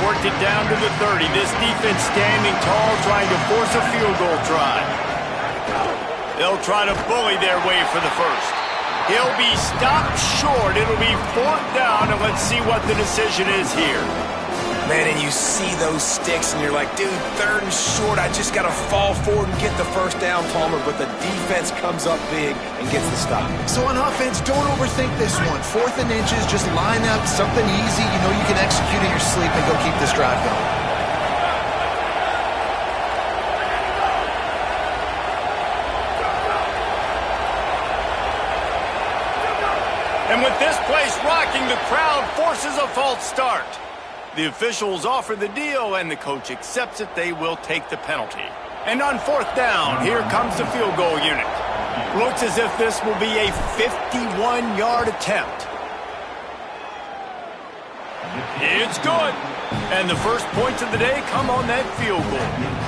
Worked it down to the 30. This defense standing tall, trying to force a field goal try. They'll try to bully their way for the first. He'll be stopped short. It'll be 4th down, and let's see what the decision is here. Man, and you see those sticks, and you're like, dude, 3rd and short. I just got to fall forward and get the first down, Palmer. But the defense comes up big and gets the stop. So on offense, don't overthink this one. 4th and inches, just line up something easy. You know you can execute in your sleep and go keep this drive going. And with this place rocking, the crowd forces a false start. The officials offer the deal, and the coach accepts it. They will take the penalty. And on 4th down, here comes the field goal unit. Looks as if this will be a 51-yard attempt. It's good. And the first points of the day come on that field goal.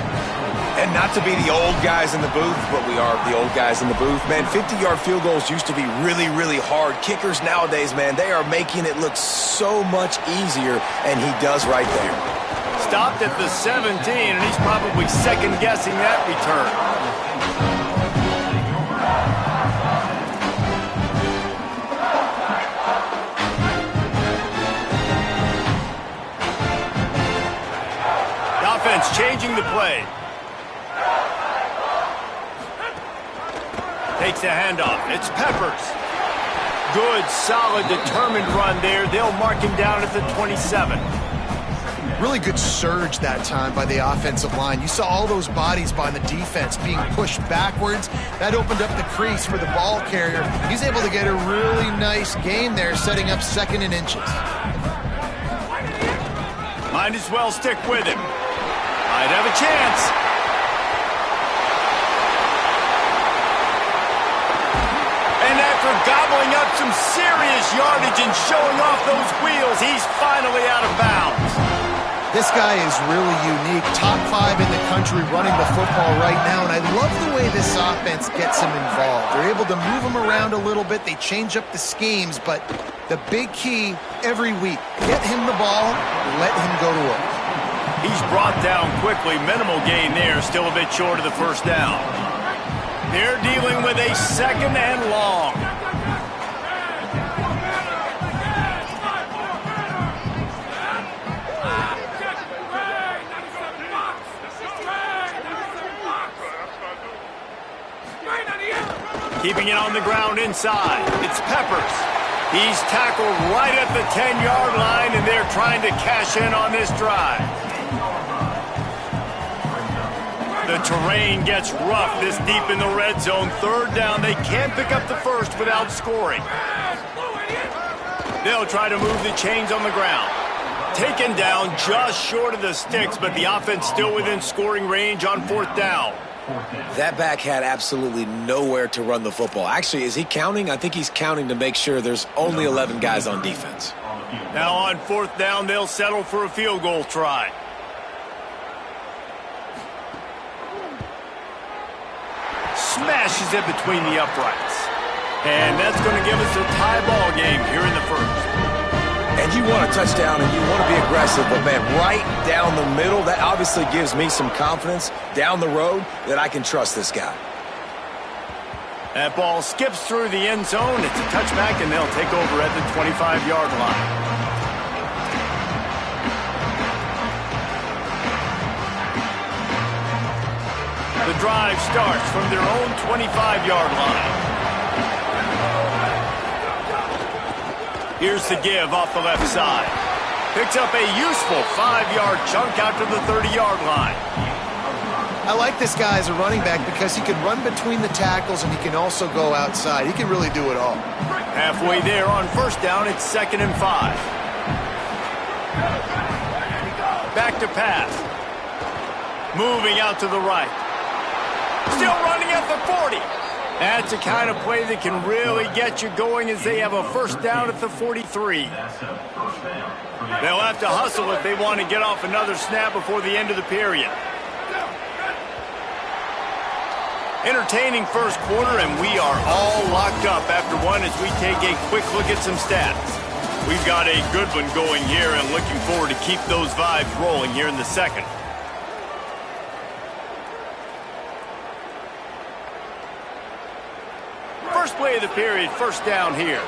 And not to be the old guys in the booth, but we are the old guys in the booth. Man, 50-yard field goals used to be really, really hard. Kickers nowadays, man, they are making it look so much easier, and he does right there. Stopped at the 17, and he's probably second-guessing that return. The offense changing the play. Takes the handoff. It's Peppers. Good, solid, determined run there. They'll mark him down at the 27. Really good surge that time by the offensive line. You saw all those bodies by the defense being pushed backwards. That opened up the crease for the ball carrier. He's able to get a really nice gain there, setting up 2nd and inches. Might as well stick with him. Might have a chance. And after gobbling up some serious yardage and showing off those wheels, he's finally out of bounds. This guy is really unique. Top 5 in the country running the football right now, and I love the way this offense gets him involved. They're able to move him around a little bit. They change up the schemes, but the big key every week, get him the ball, let him go to work. He's brought down quickly. Minimal gain there, still a bit short of the first down. They're dealing with a 2nd and long. Keeping it on the ground inside. It's Peppers. He's tackled right at the 10-yard line, and they're trying to cash in on this drive. The terrain gets rough this deep in the red zone. 3rd down. They can't pick up the first without scoring. They'll try to move the chains on the ground. Taken down just short of the sticks, but the offense still within scoring range on 4th down. That back had absolutely nowhere to run the football. Actually, is he counting? I think he's counting to make sure there's only 11 guys on defense. Now on 4th down, they'll settle for a field goal try. Smashes it between the uprights. And that's going to give us a tie ball game here in the first. And you want a touchdown and you want to be aggressive, but man, right down the middle, that obviously gives me some confidence down the road that I can trust this guy. That ball skips through the end zone. It's a touchback, and they'll take over at the 25-yard line. The drive starts from their own 25-yard line. Here's the give off the left side. Picks up a useful 5-yard chunk out to the 30-yard line. I like this guy as a running back because he can run between the tackles and he can also go outside. He can really do it all. Halfway there on 1st down, it's 2nd and 5. Back to pass. Moving out to the right. Still running at the 40. That's the kind of play that can really get you going as they have a 1st down at the 43. They'll have to hustle if they want to get off another snap before the end of the period. Entertaining first quarter, and we are all locked up after one as we take a quick look at some stats. We've got a good one going here and looking forward to keep those vibes rolling here in the second. First play of the period, first down here.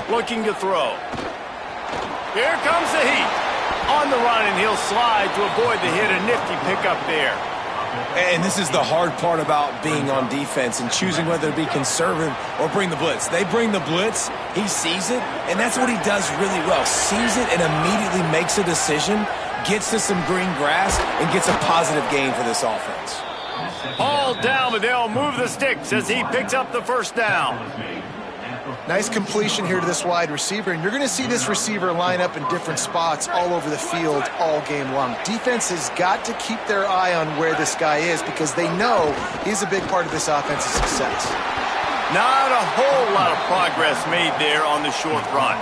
Looking to throw. Here comes the heat. On the run, and he'll slide to avoid the hit. A nifty pickup there. And this is the hard part about being on defense and choosing whether to be conservative or bring the blitz. They bring the blitz, he sees it, and that's what he does really well. Sees it and immediately makes a decision, gets to some green grass, and gets a positive gain for this offense. All down, but they'll move the sticks as he picks up the first down. Nice completion here to this wide receiver, and you're going to see this receiver line up in different spots all over the field all game long. Defense has got to keep their eye on where this guy is because they know he's a big part of this offense's success. Not a whole lot of progress made there on the short run.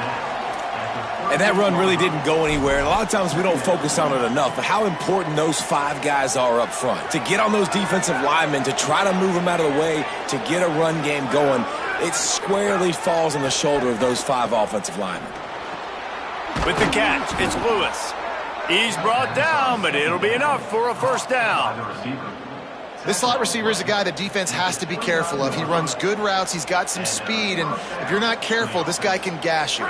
And that run really didn't go anywhere, and a lot of times we don't focus on it enough, but how important those 5 guys are up front. To get on those defensive linemen, to try to move them out of the way, to get a run game going, it squarely falls on the shoulder of those 5 offensive linemen. With the catch, it's Lewis. He's brought down, but it'll be enough for a first down. This slot receiver is a guy the defense has to be careful of. He runs good routes, he's got some speed, and if you're not careful, this guy can gash you.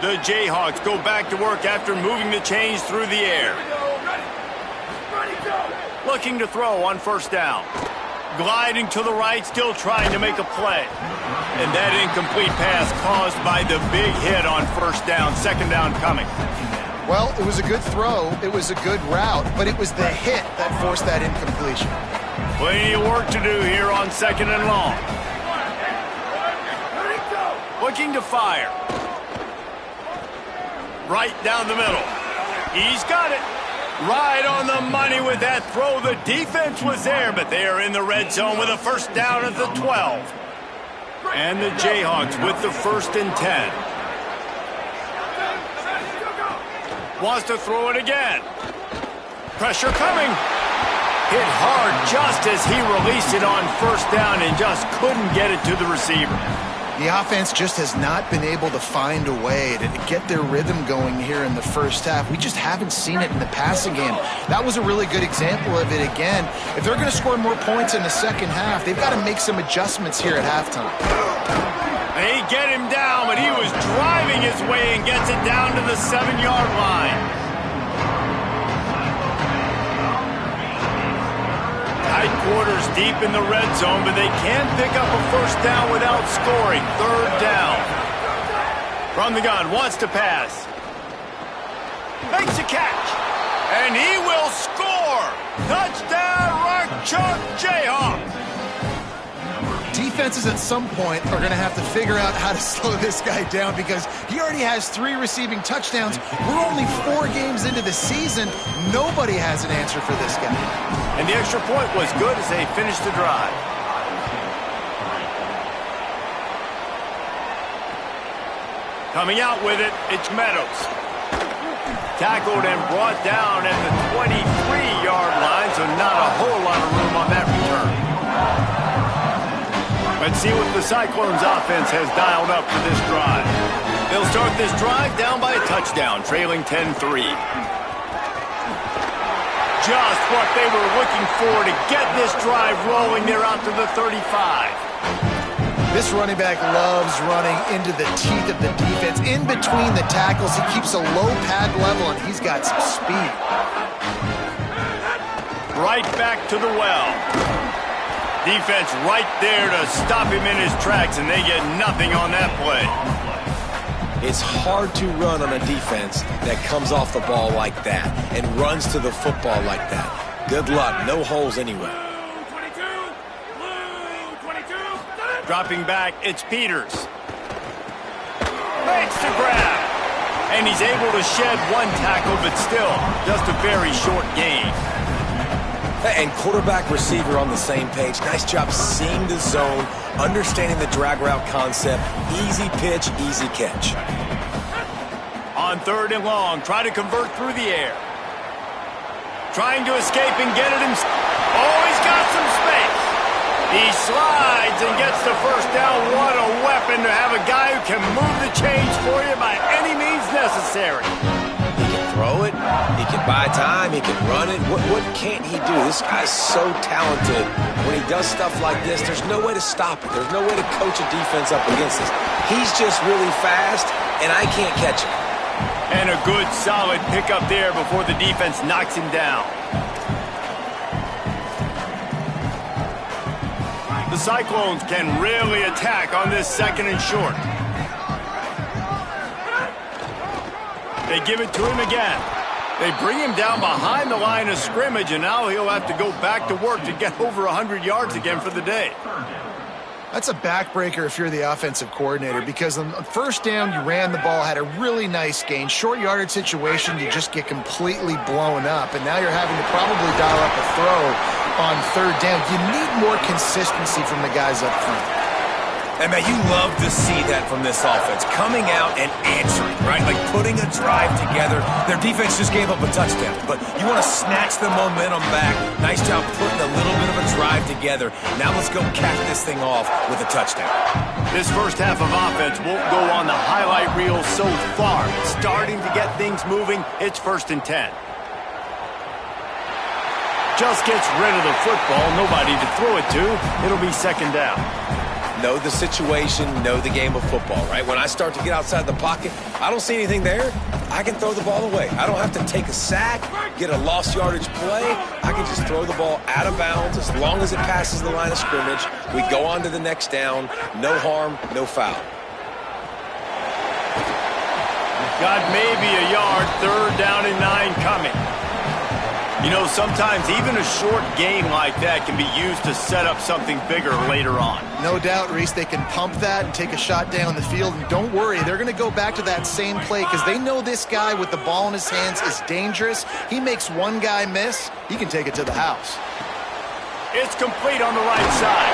The Jayhawks go back to work after moving the chains through the air. Looking to throw on first down. Gliding to the right, still trying to make a play. And that incomplete pass caused by the big hit on first down, second down coming. Well, it was a good throw, it was a good route, but it was the hit that forced that incompletion. Plenty of work to do here on second and long. Looking to fire. Right down the middle. He's got it. Right on the money with that throw. The defense was there, but they are in the red zone with a first down at the 12. And the Jayhawks with the 1st and 10. Wants to throw it again. Pressure coming. Hit hard just as he released it on first down and just couldn't get it to the receiver. The offense just has not been able to find a way to get their rhythm going here in the first half. We just haven't seen it in the passing game. That was a really good example of it again. If they're going to score more points in the second half, they've got to make some adjustments here at halftime. They get him down, but he was driving his way and gets it down to the 7-yard line. Tight quarters deep in the red zone, but they can't pick up a first down without scoring. Third down. From the gun, wants to pass. Makes a catch. And he will score. Touchdown, Rock Chalk Jayhawks. Defenses at some point are going to have to figure out how to slow this guy down because he already has 3 receiving touchdowns. We're only 4 games into the season. Nobody has an answer for this guy. And the extra point was good as they finished the drive. Coming out with it, it's Meadows. Tackled and brought down at the 23-yard line, so not a whole lot of room on that return. Let's see what the Cyclones offense has dialed up for this drive. They'll start this drive down by a touchdown, trailing 10-3. Just what they were looking for to get this drive rolling. They're out to the 35. This running back loves running into the teeth of the defense. In between the tackles, he keeps a low pad level, and he's got some speed. Right back to the well. Defense right there to stop him in his tracks, and they get nothing on that play. It's hard to run on a defense that comes off the ball like that and runs to the football like that. Good luck. No holes anywhere. Dropping back, it's Peters. Makes the grab. And he's able to shed 1 tackle, but still just a very short gain. And quarterback receiver on the same page. Nice job seeing the zone, understanding the drag route concept. Easy pitch, easy catch. On 3rd and long, try to convert through the air. Trying to escape and get it himself. Oh, he's got some space. He slides and gets the first down. What a weapon to have a guy who can move the chains for you by any means necessary. He can throw it. He can buy time. He can run it. What can't he do? This guy's so talented. When he does stuff like this, there's no way to stop it. There's no way to coach a defense up against this. He's just really fast, and I can't catch him. And a good, solid pickup there before the defense knocks him down. The Cyclones can really attack on this second and short. They give it to him again. They bring him down behind the line of scrimmage, and now he'll have to go back to work to get over 100 yards again for the day. That's a backbreaker if you're the offensive coordinator, because on first down, you ran the ball, had a really nice gain. Short yardage situation, you just get completely blown up, and now you're having to probably dial up a throw on third down. You need more consistency from the guys up front. And, man, you love to see that from this offense, coming out and answering, right? Like putting a drive together. Their defense just gave up a touchdown, but you want to snatch the momentum back. Nice job putting a little bit of a drive together. Now let's go cap this thing off with a touchdown. This first half of offense won't go on the highlight reel so far. It's starting to get things moving. It's 1st and 10. Just gets rid of the football. Nobody to throw it to. It'll be 2nd down. Know the situation, know the game of football, right? When I start to get outside the pocket, I don't see anything there, I can throw the ball away. I don't have to take a sack, get a lost yardage play. I can just throw the ball out of bounds as long as it passes the line of scrimmage. We go on to the next down. No harm, no foul. Got maybe a yard, 3rd down and 9 coming. You know, sometimes even a short gain like that can be used to set up something bigger later on. No doubt, Reese, they can pump that and take a shot down the field. And don't worry, they're going to go back to that same play because they know this guy with the ball in his hands is dangerous. He makes one guy miss, he can take it to the house. It's complete on the right side.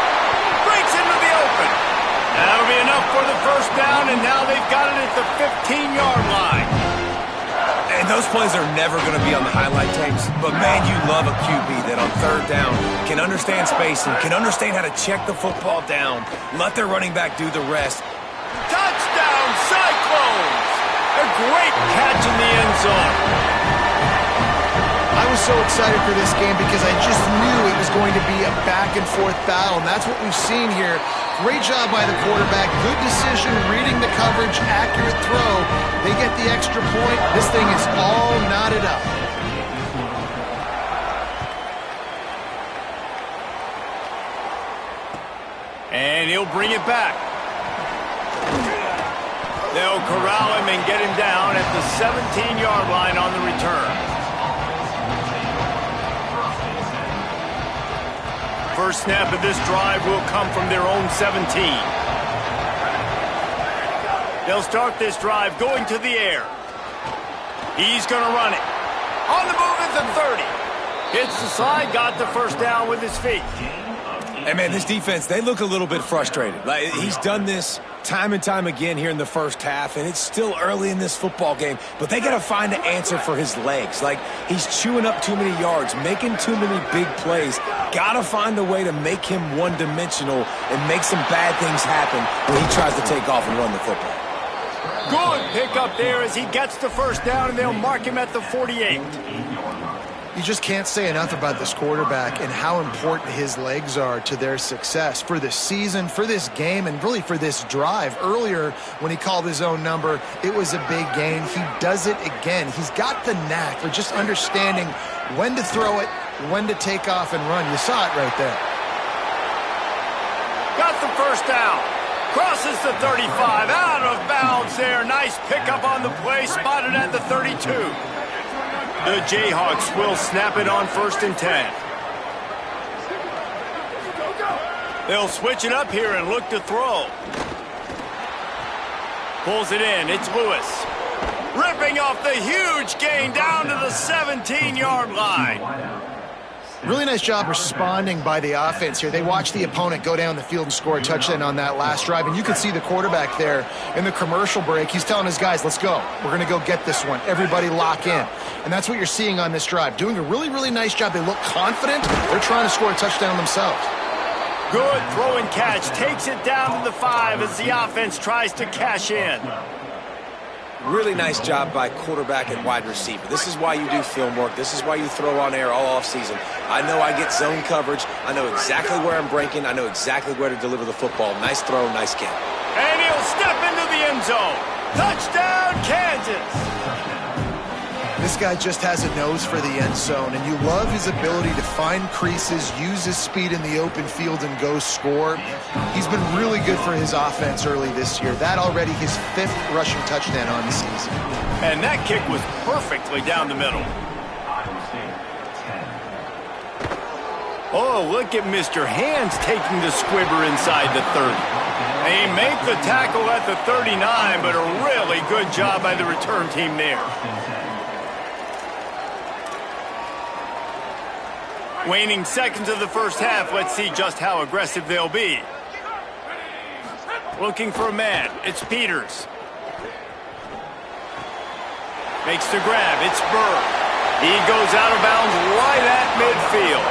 Breaks into the open. That'll be enough for the first down, and now they've got it at the 15-yard line. And those plays are never going to be on the highlight tapes, but, man, you love a QB that on 3rd down can understand spacing, can understand how to check the football down, let their running back do the rest. Touchdown, Cyclones! A great catch in the end zone. I was so excited for this game because I just knew it was going to be a back-and-forth battle, and that's what we've seen here. Great job by the quarterback, good decision, reading the coverage, accurate throw. They get the extra point. This thing is all knotted up. And he'll bring it back. They'll corral him and get him down at the 17-yard line on the return. First snap of this drive will come from their own 17. They'll start this drive going to the air. He's going to run it. On the move at the 30. Hits the side, got the first down with his feet. Hey, man, this defense, they look a little bit frustrated. Like, he's done this time and time again here in the first half, and it's still early in this football game, but they got to find an answer for his legs. Like, he's chewing up too many yards, making too many big plays. Got to find a way to make him one-dimensional and make some bad things happen when he tries to take off and run the football. Good pickup there as he gets the first down, and they'll mark him at the 48. You just can't say enough about this quarterback and how important his legs are to their success for this season, for this game, and really for this drive. Earlier, when he called his own number, it was a big gain. He does it again. He's got the knack for just understanding when to throw it, when to take off and run. You saw it right there. Got the first down. Crosses the 35. Out of bounds there. Nice pickup on the play. Spotted at the 32. The Jayhawks will snap it on 1st and 10. They'll switch it up here and look to throw. Pulls it in. It's Lewis. Ripping off the huge gain down to the 17-yard line. Really nice job responding by the offense here. They watched the opponent go down the field and score a touchdown on that last drive. And you can see the quarterback there in the commercial break. He's telling his guys, let's go. We're going to go get this one. Everybody lock in. And that's what you're seeing on this drive. Doing a really, really nice job. They look confident. They're trying to score a touchdown themselves. Good throw and catch. Takes it down to the 5 as the offense tries to cash in. Really nice job by quarterback and wide receiver. This is why you do film work. This is why you throw on air all offseason. I know I get zone coverage. I know exactly where I'm breaking. I know exactly where to deliver the football. Nice throw, nice catch. And he'll step into the end zone. Touchdown, Kansas. This guy just has a nose for the end zone, and you love his ability to find creases, use his speed in the open field, and go score. He's been really good for his offense early this year. That already his 5th rushing touchdown on the season. And that kick was perfectly down the middle. Oh, look at Mr. Hands taking the squibber inside the 30. They make the tackle at the 39, but a really good job by the return team there. Waning seconds of the first half. Let's see just how aggressive they'll be. Looking for a man. It's Peters. Makes the grab. It's Burr. He goes out of bounds right at midfield.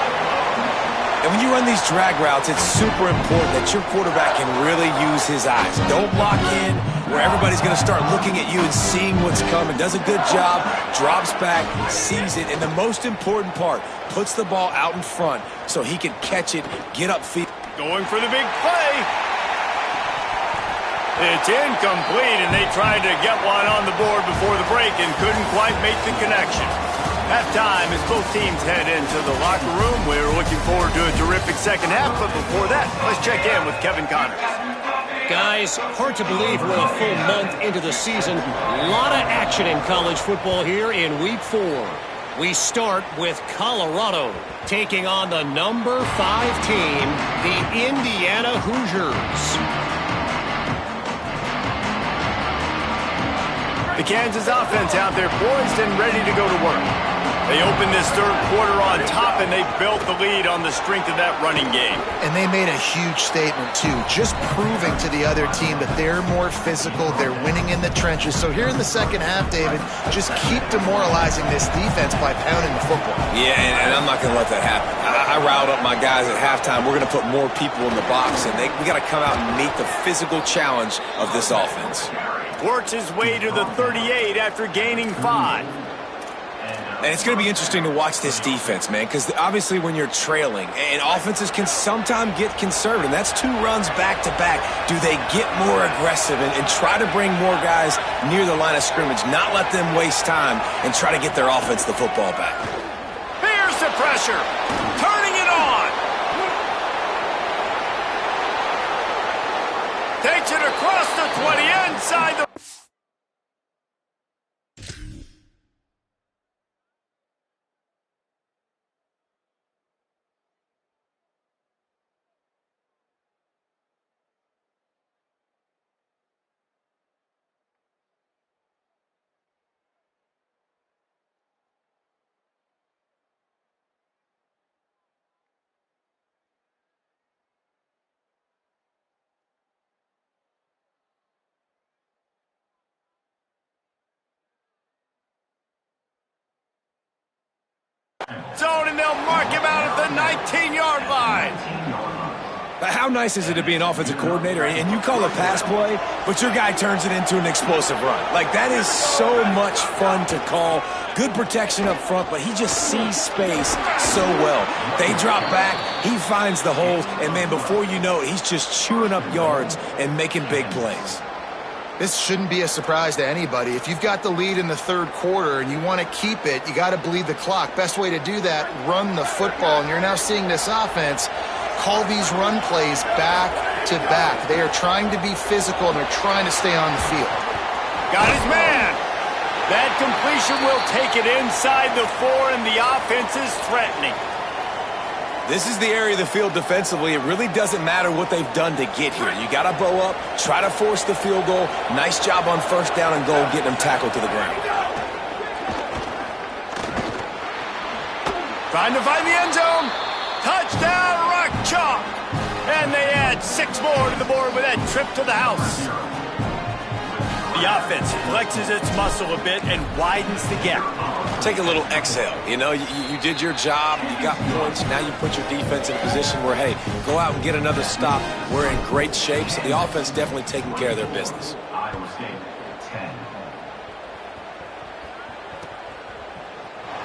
And when you run these drag routes, it's super important that your quarterback can really use his eyes. Don't lock in where everybody's going to start looking at you and seeing what's coming. Does a good job, drops back, sees it, and the most important part, puts the ball out in front so he can catch it, get upfield. Going for the big play. It's incomplete, and they tried to get one on the board before the break and couldn't quite make the connection. Halftime as both teams head into the locker room. We're looking forward to a terrific second half, but before that, let's check in with Kevin Connors. Guys, hard to believe we're a full month into the season. A lot of action in college football here in Week 4. We start with Colorado taking on the number 5 team, the Indiana Hoosiers. The Kansas offense out there poised and ready to go to work. They opened this third quarter on top, and they built the lead on the strength of that running game. And they made a huge statement, too, just proving to the other team that they're more physical, they're winning in the trenches. So here in the second half, David, just keep demoralizing this defense by pounding the football. Yeah, and I'm not going to let that happen. I riled up my guys at halftime. We're going to put more people in the box, and we got to come out and meet the physical challenge of this offense. Works his way to the 38 after gaining 5. And it's going to be interesting to watch this defense, man, because obviously when you're trailing, and offenses can sometimes get conservative, and that's 2 runs back-to-back. Do they get more aggressive and try to bring more guys near the line of scrimmage, not let them waste time, and try to get their offense the football back? Here's the pressure. Turning it on. Takes it across the 20, inside the... zone, and they'll mark him out at the 19-yard line. How nice is it to be an offensive coordinator and you call a pass play, but your guy turns it into an explosive run? Like, that is so much fun to call. Good protection up front, but he just sees space so well. They drop back, he finds the holes, and, man, before you know it, he's just chewing up yards and making big plays. This shouldn't be a surprise to anybody. If you've got the lead in the third quarter and you want to keep it, you got to bleed the clock. Best way to do that, run the football. And you're now seeing this offense call these run plays back to back. They are trying to be physical, and they're trying to stay on the field. Got his man. That completion will take it inside the 4, and the offense is threatening. This is the area of the field defensively. It really doesn't matter what they've done to get here. You got to bow up, try to force the field goal. Nice job on first down and goal, getting them tackled to the ground. Trying to find the end zone. Touchdown, Rock Chalk. And they add 6 more to the board with that trip to the house. The offense flexes its muscle a bit and widens the gap. take a little exhale. You know, you did your job, you got points, now you put your defense in a position where, hey, go out and get another stop. We're in great shape, so the offense definitely taking care of their business.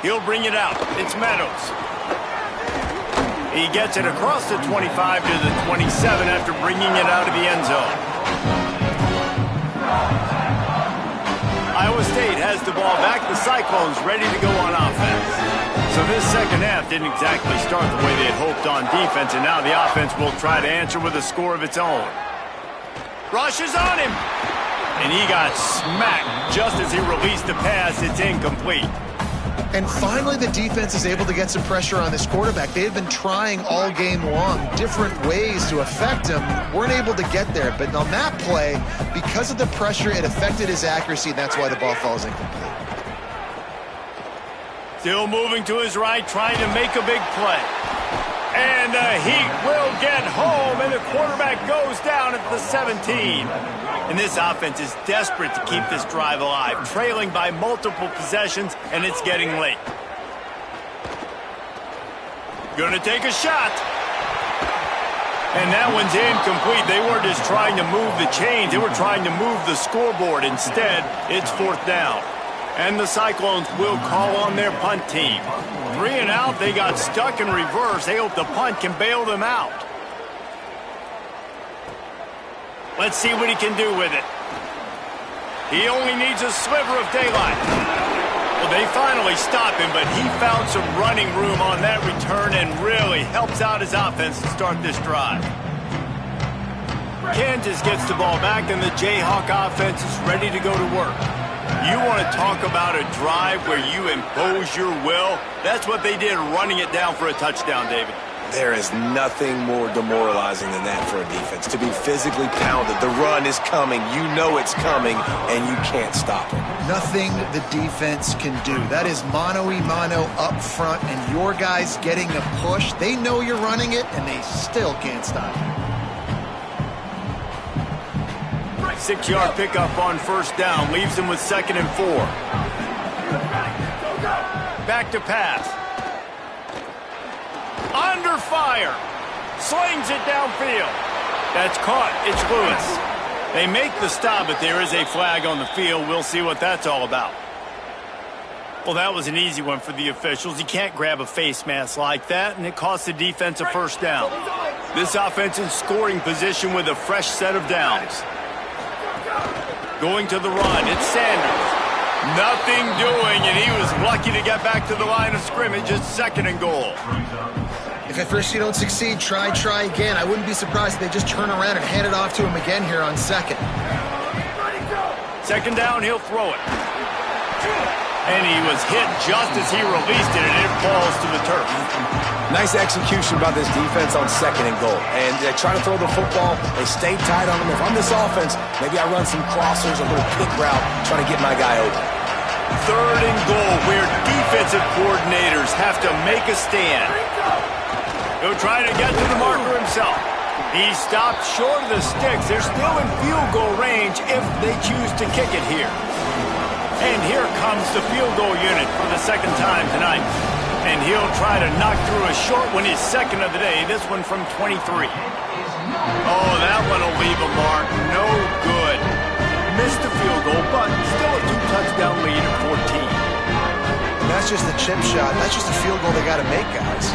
He'll bring it out. It's Meadows. He gets it across the 25 to the 27 after bringing it out of the end zone. Iowa State has the ball back. The Cyclones ready to go on offense. So this second half didn't exactly start the way they had hoped on defense, and now the offense will try to answer with a score of its own. Rush is on him. And he got smacked just as he released the pass. It's incomplete. And finally, the defense is able to get some pressure on this quarterback. They had been trying all game long different ways to affect him. Weren't able to get there. But on that play, because of the pressure, it affected his accuracy, and that's why the ball falls incomplete. Still moving to his right, trying to make a big play. And the Heat will get home, and the quarterback goes down at the 17. And this offense is desperate to keep this drive alive, trailing by multiple possessions, and it's getting late. Gonna take a shot. And that one's incomplete. They weren't just trying to move the chains, they were trying to move the scoreboard. Instead, it's fourth down. And the Cyclones will call on their punt team. 3 and out, they got stuck in reverse. They hope the punt can bail them out. Let's see what he can do with it. He only needs a sliver of daylight. Well, they finally stop him, but he found some running room on that return and really helps out his offense to start this drive. Kansas gets the ball back, and the Jayhawk offense is ready to go to work. You want to talk about a drive where you impose your will? That's what they did, running it down for a touchdown, David. There is nothing more demoralizing than that for a defense. To be physically pounded, the run is coming, you know it's coming, and you can't stop it. Nothing the defense can do. That is mano-a-mano up front, and your guys getting a push. They know you're running it, and they still can't stop it. 6-yard pickup on first down, leaves him with 2nd and 4. Back to pass. Under fire. Slings it downfield. That's caught. It's Lewis. They make the stop, but there is a flag on the field. We'll see what that's all about. Well, that was an easy one for the officials. You can't grab a face mask like that, and it costs the defense a first down. This offense in scoring position with a fresh set of downs. Going to the run, it's Sanders. Nothing doing, and he was lucky to get back to the line of scrimmage. It's 2nd and goal. If at first you don't succeed, try again. I wouldn't be surprised if they just turn around and hand it off to him again here on 2nd. 2nd down, he'll throw it. And he was hit just as he released it, and it falls to the turf. Nice execution by this defense on 2nd and goal. And they try to throw the football. They stay tight on him. If I'm this offense, maybe I run some crossers, a little pick route, trying to get my guy open. 3rd and goal, where defensive coordinators have to make a stand. He'll try to get to the marker himself. He stopped short of the sticks. They're still in field goal range if they choose to kick it here. And here comes the field goal unit for the 2nd time tonight. And he'll try to knock through a short one, his 2nd of the day, this one from 23. Oh, that one will leave a mark. No good. Missed the field goal, but still a 2-touchdown lead at 14. And that's just the chip shot. That's just a field goal they got to make, guys.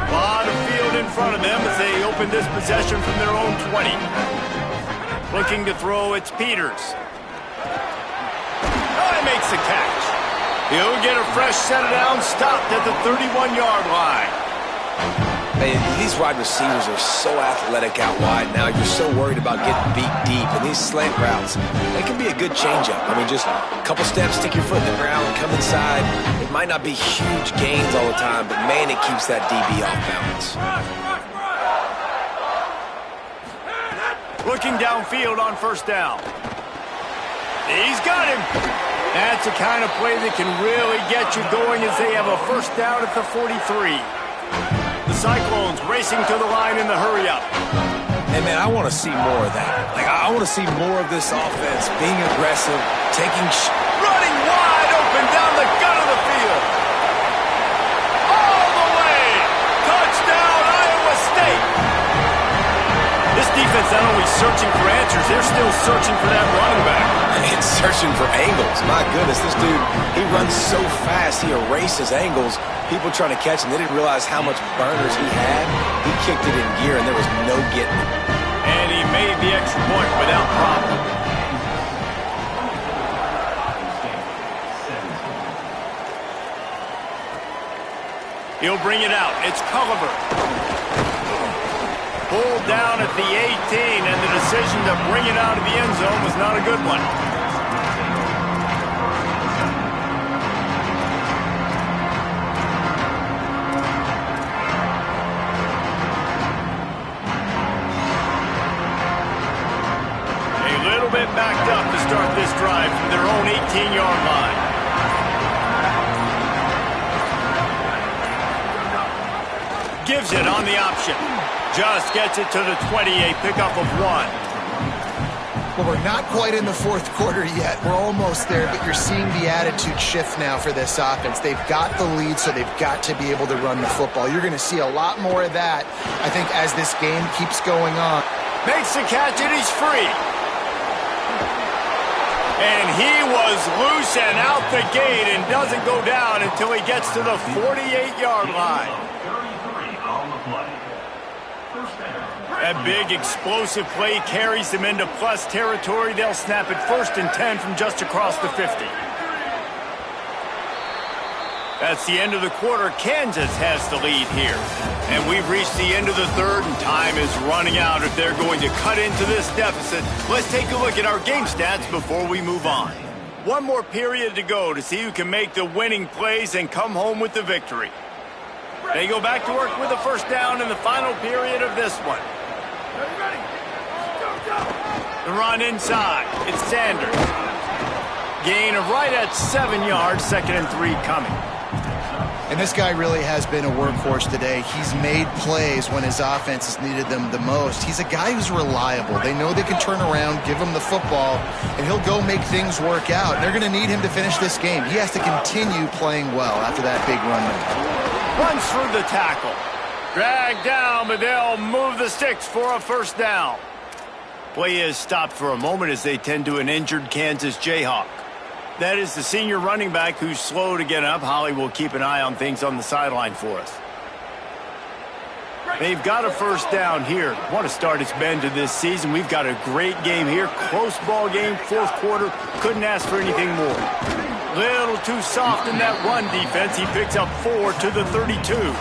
A lot of field in front of them as they open this possession from their own 20. Looking to throw, it's Peters. Makes the catch. He'll get a fresh set of downs, stopped at the 31-yard line. Man, these wide receivers are so athletic out wide now. You're so worried about getting beat deep. And these slant routes, they can be a good changeup. I mean, just a couple steps, stick your foot in the ground, come inside. It might not be huge gains all the time, but man, it keeps that DB off balance. Looking downfield on first down. He's got him. That's the kind of play that can really get you going as they have a first down at the 43. The Cyclones racing to the line in the hurry-up. Hey, man, I want to see more of that. Like, I want to see more of this offense being aggressive, running wide open down the gut of the field. All the way. Touchdown, Iowa State. This defense not only searching for answers, they're still searching for that running back. And searching for angles. My goodness, this dude, he runs so fast, he erases angles. People trying to catch him, they didn't realize how much burners he had. He kicked it in gear, and there was no getting it. And he made the extra point without problem. He'll bring it out. It's Culliver. Pulled down at the 18, and the decision to bring it out of the end zone was not a good one. A little bit backed up to start this drive from their own 18-yard line. Gives it on the option. Just gets it to the 20, a pickup of 1. Well, we're not quite in the fourth quarter yet. We're almost there, but you're seeing the attitude shift now for this offense. They've got the lead, so they've got to be able to run the football. You're going to see a lot more of that, I think, as this game keeps going on. Makes the catch, and he's free. And he was loose and out the gate and doesn't go down until he gets to the 48-yard line. That big explosive play carries them into plus territory. They'll snap it 1st and 10 from just across the 50. That's the end of the quarter. Kansas has the lead here. And we've reached the end of the third, and time is running out if they're going to cut into this deficit. Let's take a look at our game stats before we move on. One more period to go to see who can make the winning plays and come home with the victory. They go back to work with a first down in the final period of this one. The run inside. It's Sanders. Gain of right at 7 yards, 2nd and 3 coming. And this guy really has been a workhorse today. He's made plays when his offense has needed them the most. He's a guy who's reliable. They know they can turn around, give him the football, and he'll go make things work out. And they're going to need him to finish this game. He has to continue playing well after that big run. Runs through the tackle. Dragged down, but they'll move the sticks for a first down. Play is stopped for a moment as they tend to an injured Kansas Jayhawk. That is the senior running back who's slow to get up. Holly will keep an eye on things on the sideline for us. They've got a first down here. What a start it's been to this season. We've got a great game here. Close ball game, fourth quarter. Couldn't ask for anything more. Little too soft in that run defense. He picks up 4 to the 32.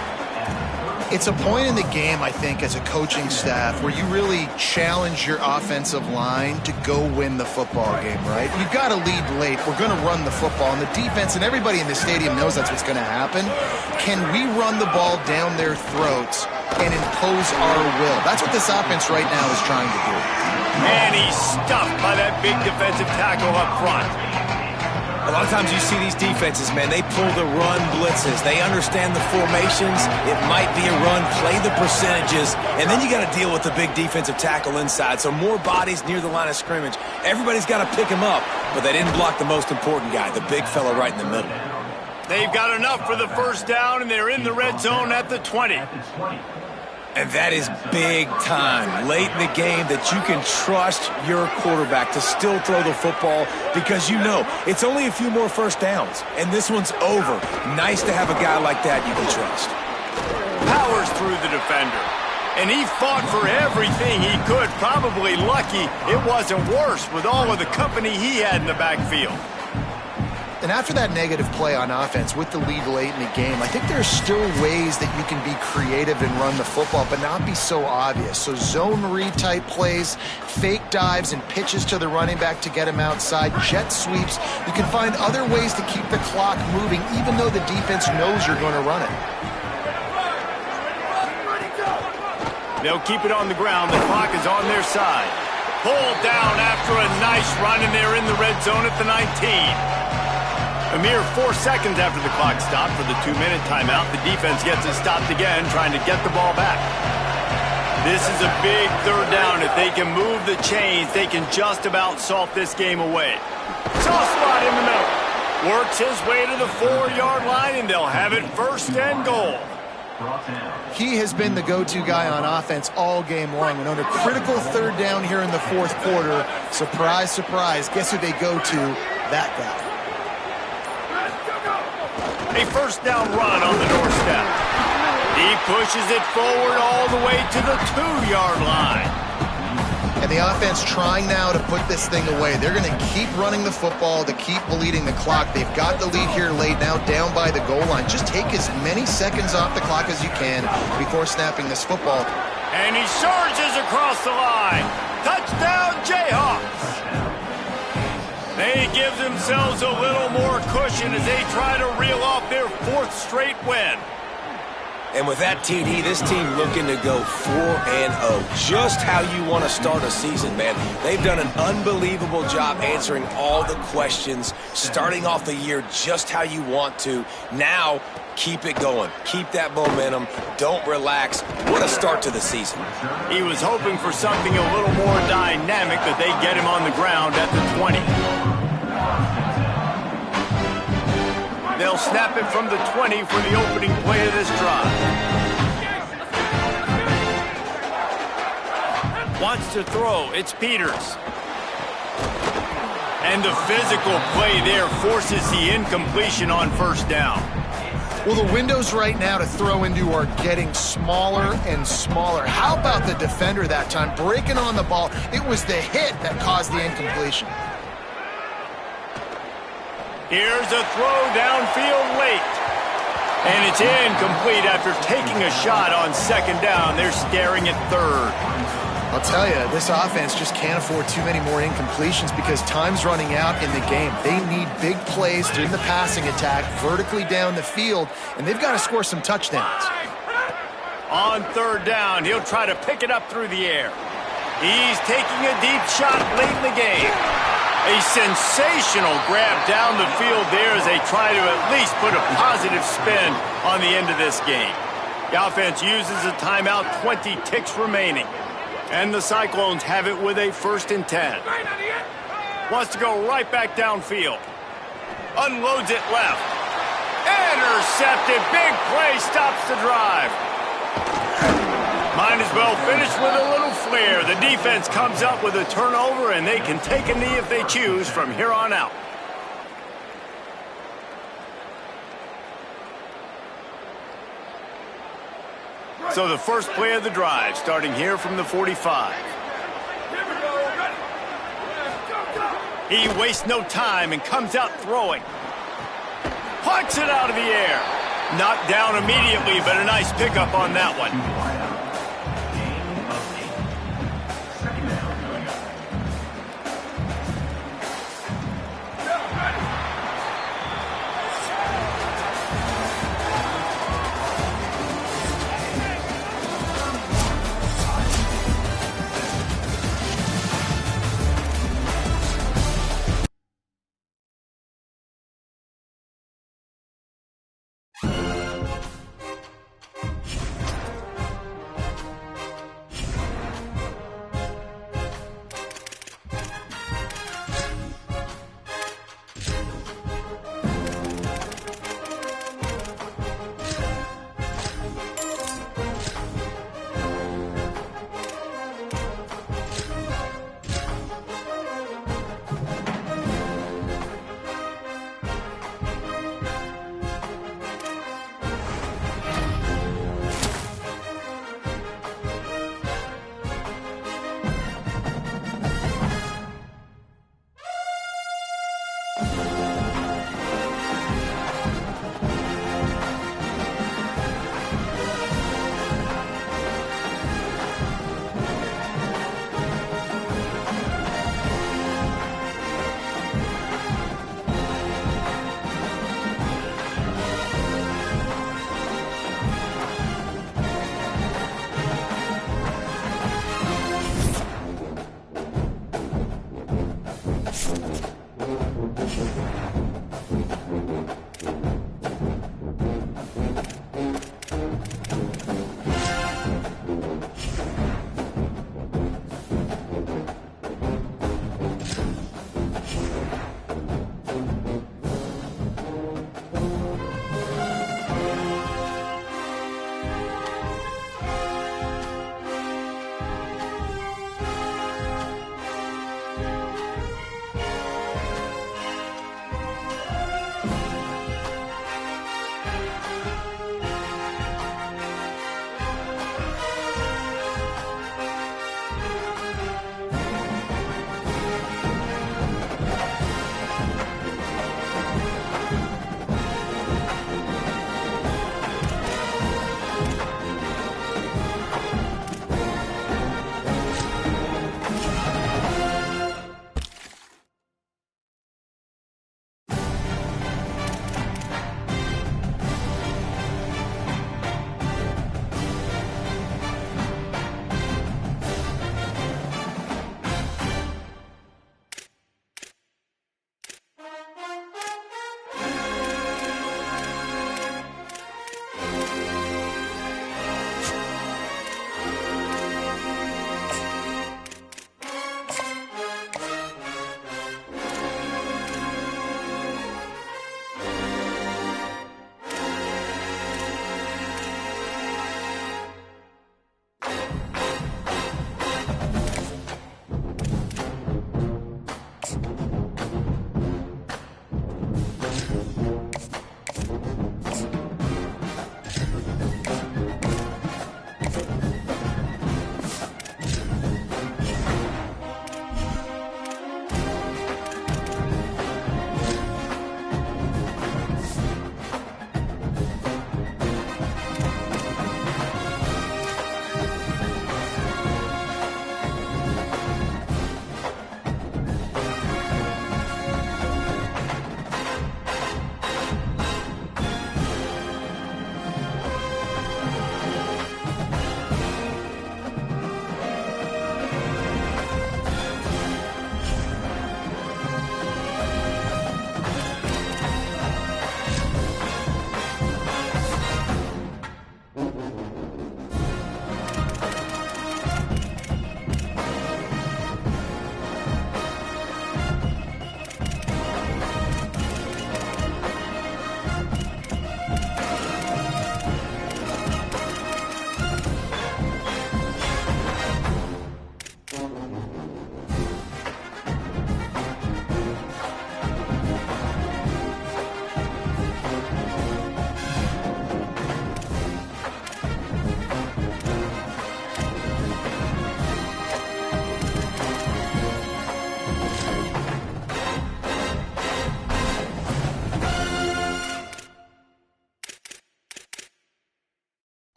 It's a point in the game, I think, as a coaching staff where you really challenge your offensive line to go win the football game, right? You've got to lead late. We're going to run the football. And the defense and everybody in the stadium knows that's what's going to happen. Can we run the ball down their throats and impose our will? That's what this offense right now is trying to do. And he's stuffed by that big defensive tackle up front. A lot of times you see these defenses, man, they pull the run blitzes. They understand the formations. It might be a run, play the percentages, and then you got to deal with the big defensive tackle inside. So more bodies near the line of scrimmage. Everybody's got to pick him up, but they didn't block the most important guy, the big fella right in the middle. They've got enough for the first down, and they're in the red zone at the 20. And that is big time late in the game that you can trust your quarterback to still throw the football because you know it's only a few more first downs, and this one's over. Nice to have a guy like that you can trust. Powers through the defender, and he fought for everything he could. Probably lucky it wasn't worse with all of the company he had in the backfield. And after that negative play on offense with the lead late in the game, I think there's still ways that you can be creative and run the football, but not be so obvious. So zone read type plays, fake dives and pitches to the running back to get him outside, jet sweeps. You can find other ways to keep the clock moving, even though the defense knows you're going to run it. They'll keep it on the ground. The clock is on their side. Pulled down after a nice run, and they're in the red zone at the 19. A mere 4 seconds after the clock stopped for the 2-minute timeout, the defense gets it stopped again, trying to get the ball back. This is a big third down. If they can move the chains, they can just about salt this game away. Soft spot in the middle. Works his way to the 4-yard line, and they'll have it 1st and goal. He has been the go-to guy on offense all game long. And on a critical 3rd down here in the 4th quarter, surprise, surprise, guess who they go to? That guy. A 1st down run on the doorstep. He pushes it forward all the way to the 2-yard line. And the offense trying now to put this thing away. They're going to keep running the football to keep bleeding the clock. They've got the lead here late, now down by the goal line. Just take as many seconds off the clock as you can before snapping this football. And he surges across the line. Touchdown, Jayhawks. They give themselves a little more cushion as they try to reel off their 4th straight win. And with that TD, this team looking to go 4-0. Just how you want to start a season, man. They've done an unbelievable job answering all the questions, starting off the year just how you want to. Now, keep it going. Keep that momentum. Don't relax. What a start to the season. He was hoping for something a little more dynamic, but they get him on the ground at the 20. They'll snap it from the 20 for the opening play of this drive. Wants to throw. It's Peters. And the physical play there forces the incompletion on 1st down. Well, the windows right now to throw into are getting smaller and smaller. How about the defender that time breaking on the ball? It was the hit that caused the incompletion. Here's a throw downfield late. And it's incomplete after taking a shot on 2nd down. They're staring at 3rd. I'll tell you, this offense just can't afford too many more incompletions because time's running out in the game. They need big plays during the passing attack, vertically down the field, and they've got to score some touchdowns. On 3rd down, he'll try to pick it up through the air. He's taking a deep shot late in the game. A sensational grab down the field there as they try to at least put a positive spin on the end of this game. The offense uses a timeout, 20 ticks remaining. And the Cyclones have it with a 1st and 10. Wants to go right back downfield. Unloads it left. Intercepted. Big play stops the drive. Might as well finish with a little flair. The defense comes up with a turnover, and they can take a knee if they choose from here on out. So the first play of the drive, starting here from the 45. He wastes no time and comes out throwing. Punts it out of the air. Knocked down immediately, but a nice pickup on that one.